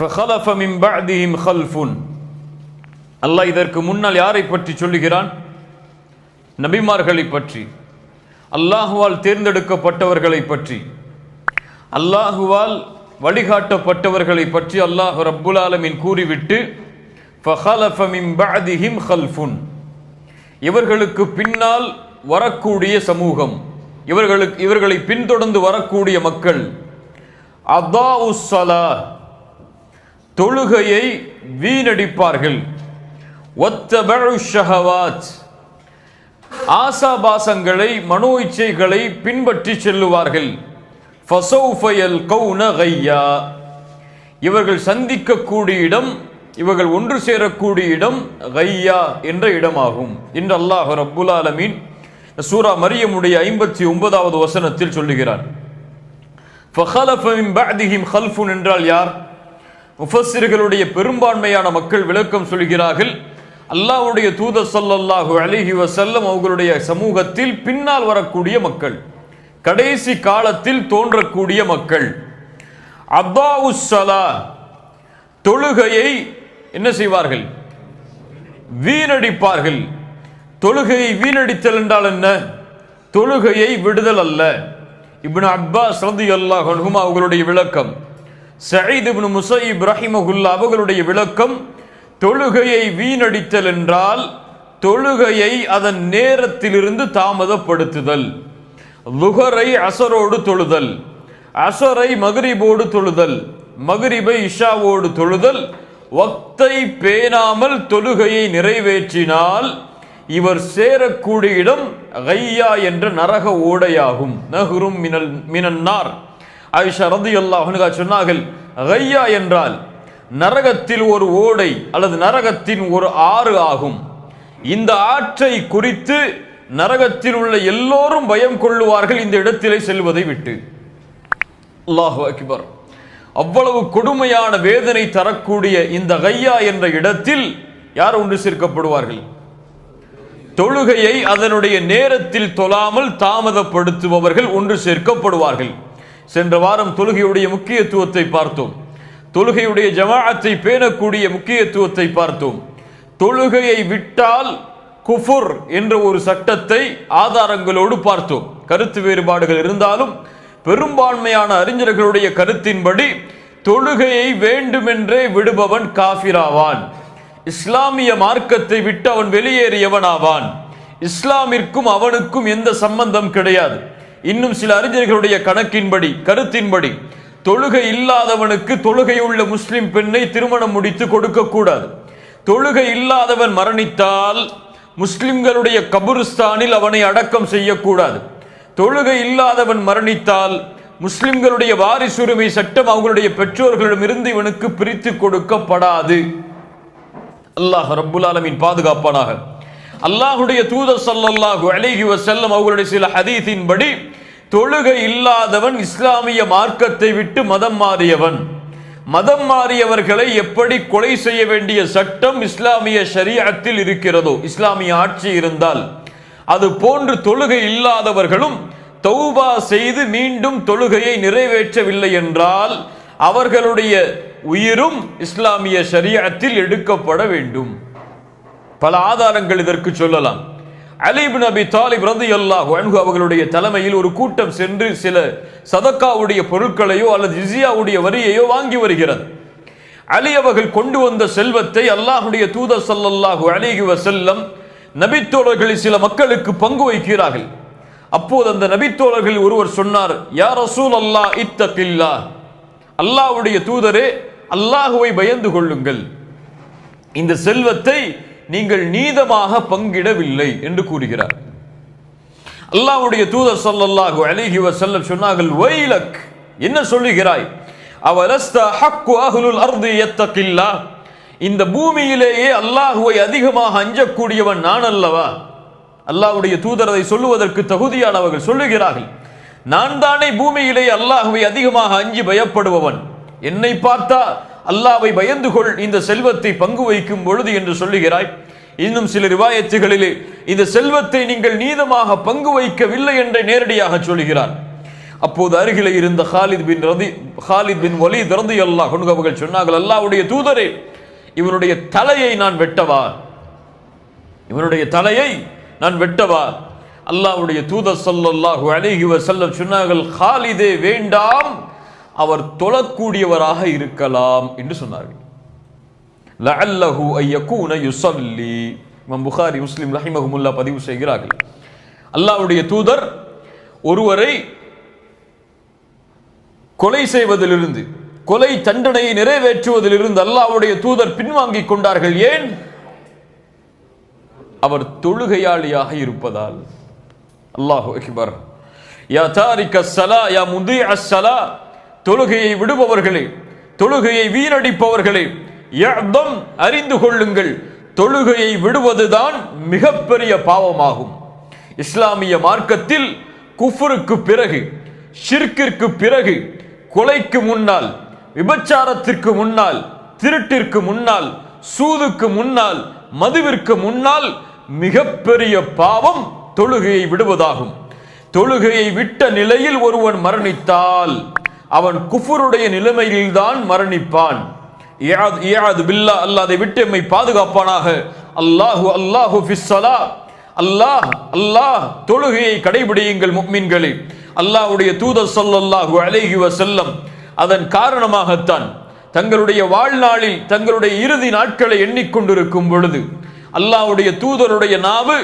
فخلف من بعدهم خلف. அல்லாஹ் இதற்கு முன்னால் யாரை பற்றி சொல்லுகிறான்? நபிமார்களை பற்றி, அல்லாஹுவால் தேர்ந்தெடுக்கப்பட்டவர்களை பற்றி, அல்லாஹுவால் வழிகாட்டப்பட்டவர்களை பற்றி அல்லாஹ் ரப்புல் ஆலமீன் கூறிவிட்டு فخلف من بعدهم خلف, இவர்களுக்கு பின்னால் வரக்கூடிய சமூகம், இவர்களை பின்தொடர்ந்து வரக்கூடிய மக்கள், அதாஉஸ் ஸலாஹ், தொழுகையை வீணடிப்பார்கள், வத்தபஉஷ் ஷஹவாத், ஆசாபாசங்களை மனோ இச்சைகளை பின்பற்றி செல்லுவார்கள், ஃபஸௌஃப யல்கௌன கய்யா, இவர்கள் சந்திக்கக்கூடிய இடம், இவர்கள் ஒன்று சேரக்கூடிய இடம் கய்யா என்ற இடமாகும் என்று அல்லாஹ் ரப்புல் ஆலமீன் சூரா மரியமுடைய 59வது வசனத்தில் சொல்லுகிறார். ஃபഖலஃப மின் பஅதிஹிம் கல்ஃபுன் என்றால் யார்? முஃபஸ்ஸிர்களுடைய பெரும்பான்மையான மக்கள் விளக்கம் சொல்கிறார்கள், அல்லாஹ்வுடைய தூதர் ஸல்லல்லாஹு அலைஹி வஸல்லம் அவர்களுடைய சமூகத்தில் பின்னால் வரக்கூடிய மக்கள், கடைசி காலத்தில் தோன்றக்கூடிய மக்கள். அதாஉஸ் ஸலாஹ், தொழுகையை என்ன செய்வார்கள்? வீணடிப்பார்கள். தொழுகையை வீணடித்தல் என்றால் என்ன? தொழுகையை விடுதல் அல்ல. இப்னு அப்பாஸ் ரலியல்லாஹு அன்ஹுமா அவர்களுடைய விளக்கம், சயீத் இப்னு முஸையிப் ரஹிமஹுல்லாஹ் அவர்களுடைய விளக்கம், தொழுகையை வீணடித்தல் என்றால் தொழுகையை அதன் நேரத்திலிருந்து தாமதப்படுத்துதல். லுஹரை அஸரோடு தொழுதல், அஸரை மக்ரிபோடு தொழுதல், மக்ரிபை இஷாவோடு தொழுதல், வக்தை பேணாமல் தொழுகையை நிறைவேற்றினால் இவர் சேரக்கூடிய இடம் கய்யா என்ற நரக ஓடையாகும். நஹ்ரும் மினன் நார். ஆயிஷா ரலியல்லாஹு அன்ஹா சொன்னார்கள், கய்யா என்றால் நரகத்தில் ஒரு ஓடை அல்லது நரகத்தின் ஒரு ஆறு ஆகும். இந்த ஆற்றை குறித்து நரகத்தில் உள்ள எல்லோரும் பயம் கொள்ளுவார்கள் இந்த இடத்திலே செல்வதை விட்டு. அல்லாஹு அக்பர். அவ்வளவு கொடுமையான வேதனை தரக்கூடிய இந்த கய்யா என்ற இடத்தில் யார் ஒன்று சேர்க்கப்படுவார்கள்? தொழுகையை அதனுடைய நேரத்தில் தொழாமல் தாமதப்படுத்துபவர்கள் ஒன்று சேர்க்கப்படுவார்கள். சென்ற வாரம் தொழுகையுடைய முக்கியத்துவத்தை பார்த்தோம். தொழுகையுடைய ஜமாஅத்தை பேணக்கூடிய முக்கியத்துவத்தை பார்த்தோம். தொழுகையை விட்டால் குஃபுர் என்ற ஒரு சட்டத்தை ஆதாரங்களோடு பார்த்தோம். கருத்து வேறுபாடுகள் இருந்தாலும் பெரும்பான்மையான அறிஞர்களுடைய கருத்தின்படி தொழுகையை வேண்டுமென்றே விடுபவன் காஃபிராவான், இஸ்லாமிய மார்க்கத்தை விட்டு அவன் வெளியேறியவனாவான். இஸ்லாமிற்கும் அவனுக்கும் எந்த சம்பந்தம் கிடையாது. இன்னும் சில அறிஞர்களுடைய கணக்கின்படி, கருத்தின்படி, தொழுகை இல்லாதவனுக்கு தொழுகையுள்ள முஸ்லிம் பெண்ணை திருமணம் முடித்து கொடுக்க கூடாது. தொழுகை இல்லாதவன் மரணித்தால் முஸ்லிம்களுடைய கபுரிஸ்தானில் அவனை அடக்கம் செய்யக்கூடாது. தொழுகை இல்லாதவன் மரணித்தால் முஸ்லிம்களுடைய வாரிசுரிமை சட்டம் அவர்களுடைய பெற்றோர்களிடமிருந்து இவனுக்கு பிரித்து கொடுக்கப்படாது. அல்லாஹ் ரப்புல் ஆலமீன் பாதுகாப்பானாக. அல்லாஹ்வுடைய தூதர் ஸல்லல்லாஹு அலைஹி வஸல்லம் அவர்களுடைய சில ஹதீஸின்படி தொழுகை இல்லாதவன் இஸ்லாமிய மார்க்கத்தை விட்டு மதம் மாறியவன். மதம் மாறியவர்களை எப்படி கொலை செய்ய வேண்டிய சட்டம் இஸ்லாமிய ஷரீஅத்தில் இருக்கிறதோ, இஸ்லாமிய ஆட்சி இருந்தால், அது போன்று தொழுகை இல்லாதவர்களும் தௌபா செய்து மீண்டும் தொழுகையை நிறைவேற்றவில்லை என்றால் அவர்களுடைய உயிரும் இஸ்லாமிய ஷரீஅத்தில் எடுக்கப்பட வேண்டும். பல ஆதாரங்கள் இதற்கு சொல்லலாம். அலி இப்னு அபி தாலிப் ரலியல்லாஹு அன்ஹு அவர்களுடைய தலைமையில் ஒரு கூட்டம் சென்று சில சதக்காவுடைய பொருட்களையோ அல்லது ஜிஸியாவுடைய வரியையோ வாங்கி வருகிறது. அலி அவர்கள் கொண்டு வந்த செல்வத்தை அல்லாஹ்வுடைய தூதர் ஸல்லல்லாஹு அலைஹி வஸல்லம் நபித்தோழர்களில் சில மக்களுக்கு பங்கு வைக்கிறார்கள். அப்போது அந்த நபித்தோழர்களில் ஒருவர் சொன்னார், யா ரசூலல்லாஹ் இத்தகில்லாஹ், அல்லாஹ்வுடைய தூதரே அல்லாஹுவை பயந்து கொள்ளுங்கள், இந்த செல்வத்தை நீங்கள் நீதமாக பங்கிடவில்லை என்று கூறுகிறார். அல்லாஹ்வுடைய தூதர் ஸல்லல்லாஹு அலைஹி வஸல்லம் சொன்னார்கள், வைலக், என்ன சொல்லுகிறாய்? அவலஸ்த ஹக்கு அஹ்லுல் அர்தி யத்தகில்லாஹ், இந்த பூமியிலேயே அல்லாஹுவை அதிகமாக அஞ்சக்கூடியவன் நான் அல்லவா? அல்லாஹ்வுடைய தூதர் அதை சொல்லுவதற்கு தகுதியானவர்கள் சொல்லுகிறார்கள், நான் தானே பூமியிலே அல்லாஹுவை அதிகமாக அஞ்சி பயப்படுபவன், என்னை பார்த்தா அல்லாஹ்வை பயந்து கொள் இந்த செல்வத்தை பங்கு வைக்கும் பொழுது என்று சொல்லுகிறாய். இன்னும் சில ரிவாயத்துகளிலே இந்த செல்வத்தை நீங்கள் நீதமாக பங்கு வைக்கவில்லை என்று நேரடியாக சொல்கிறார். அப்போது அருகிலே இருந்த ஹாலித் பின் வலீத் ரலியல்லாஹு அன்ஹு அவர்கள் சொன்னார்கள், அல்லாஹ்வுடைய தூதரே, இவனுடைய தலையை நான் வெட்டவா? இவனுடைய தலையை நான் வெட்டவா? அல்லாஹ்வுடைய தூதர் ஸல்லல்லாஹு அலைஹி வஸல்லம் சொன்னார்கள், ஹாலிதே வேண்டாம், அவர் தொழக்கூடியவராக இருக்கலாம் என்று சொன்னார்கள். லஅல்லஹு அய்யகூன யுஸல்லி. இமாம் புகாரி, முஸ்லிம் ரஹிமஹுமுல்லாஹ் பதிவு செய்கிறார்கள். அல்லாஹ்வுடைய தூதர் ஒருவரை கொலை செய்வதிலிருந்து, கொலை தண்டனையை நிறைவேற்றுவதிலிருந்து அல்லாஹ்வுடைய தூதர் பின்வாங்கிக் கொண்டார்கள். ஏன்? அவர் தொழுகையாளியாக இருப்பதால். அல்லாஹு அக்பர். யா தாரிக ஸலா யா முதீஅ ஸலா, தொழுகையை விடுபவர்களே, தொழுகையை வீணடிப்பவர்களே, யஅதம், அறிந்து கொள்ளுங்கள், தொழுகையை விடுவதுதான் மிகப்பெரிய பாவமாகும். இஸ்லாமிய மார்க்கத்தில் குஃப்ருக்கு பிறகு, ஷிர்கிற்கு பிறகு, கொலைக்கு முன்னால், விபச்சாரத்திற்கு முன்னால், திருட்டிற்கு முன்னால், சூதுக்கு முன்னால், மதுவிற்கு முன்னால் மிகப்பெரிய பாவம் தொழுகையை விடுவதாகும். தொழுகையை விட்ட நிலையில் ஒருவன் மரணித்தால் அவன் குஃபருடைய நிலைமையில்தான் மரணிப்பான். அல்லாஹ் அதை விட்டு எம்மை பாதுகாப்பானாக. அல்லாஹு அல்லாஹு ஃபிஸ்ஸலா, அல்லாஹ் அல்லாஹ், தொழுகையை கடைபிடியுங்கள் முஃமின்களே. அல்லாஹ்வுடைய தூதர் ஸல்லல்லாஹு அலைஹி வஸல்லம் அதன் காரணமாகத்தான் தங்களுடைய வாழ்நாளில் தங்களுடைய இறுதி நாட்களை எண்ணிக்கொண்டிருக்கும் பொழுது அல்லாஹ்வுடைய தூதருடைய நாவு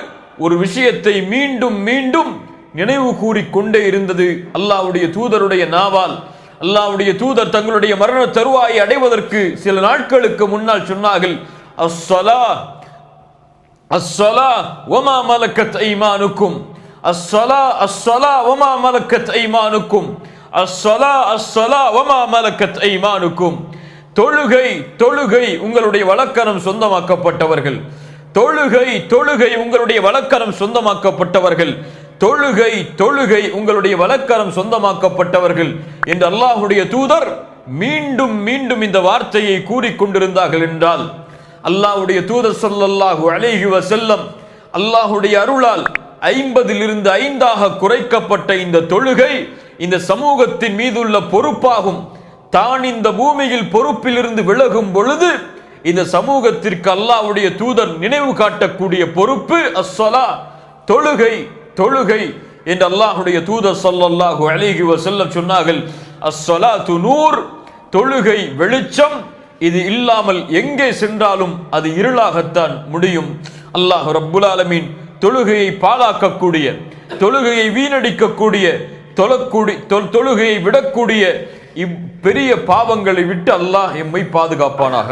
ஒரு விஷயத்தை மீண்டும் மீண்டும் நினைவு கூறிக்கொண்டே இருந்தது. அல்லாஹ்வுடைய தூதருடைய நாவால் அல்லாஹ்வுடைய தூதர் தங்களுடைய மரண தருவாயை அடைவதற்கு சில நாட்களுக்கு முன்னால் சொன்னார்கள், அஸ்ஸலா அஸ்ஸலா வமா மலக்கத் ஐமானுக்கும், அஸ்ஸலா அஸ்ஸலா வமா மலக்கத் ஐமானுக்கும், அஸ்ஸலா அஸ்ஸலா வமா மலக்கத் ஐமானுக்கும். தொழுகை தொழுகை உங்களுடைய வழக்கரம் சொந்தமாக்கப்பட்டவர்கள், தொழுகை தொழுகை உங்களுடைய வழக்கரம் சொந்தமாக்கப்பட்டவர்கள், தொழுகை தொழுகை உங்களுடைய வழக்கரம் சொந்தமாக்கப்பட்டவர்கள் என்று அல்லாஹ்வுடைய தூதர் மீண்டும் மீண்டும் இந்த வார்த்தையை கூறிக்கொண்டிருந்தார்கள் என்றால், அல்லாஹ்வுடைய தூதர் ஸல்லல்லாஹு அலைஹி வஸல்லம் அல்லாஹ்வுடைய அருளால் 50 5 குறைக்கப்பட்ட இந்த தொழுகை இந்த சமூகத்தின் மீதுள்ள பொறுப்பாகும். தான் இந்த பூமியில் பொறுப்பிலிருந்து விலகும் பொழுது இந்த சமூகத்திற்கு அல்லாஹ்வுடைய தூதர் நினைவு காட்டக்கூடிய பொறுப்பு அஸ்ஸலா, தொழுகை தொழுகை என்று அல்லாஹ்வுடைய தூதர் ஸல்லல்லாஹு அலைஹி வஸல்லம் சொன்னார்கள். அஸ்ஸலாத்து நூர், தொழுகை வெளிச்சம். இது இல்லாமல் எங்கே சென்றாலும் அது இருளாகத்தான் முடியும். அல்லாஹ் ரப்புல் ஆலமீன் தொழுகையை பாழாக்கக்கூடிய, தொழுகையை வீணடிக்கக்கூடிய, தொழுகையை விடக்கூடிய பெரிய பாவங்களை விட்டு அல்லாஹ் எம்மை பாதுகாப்பானாக.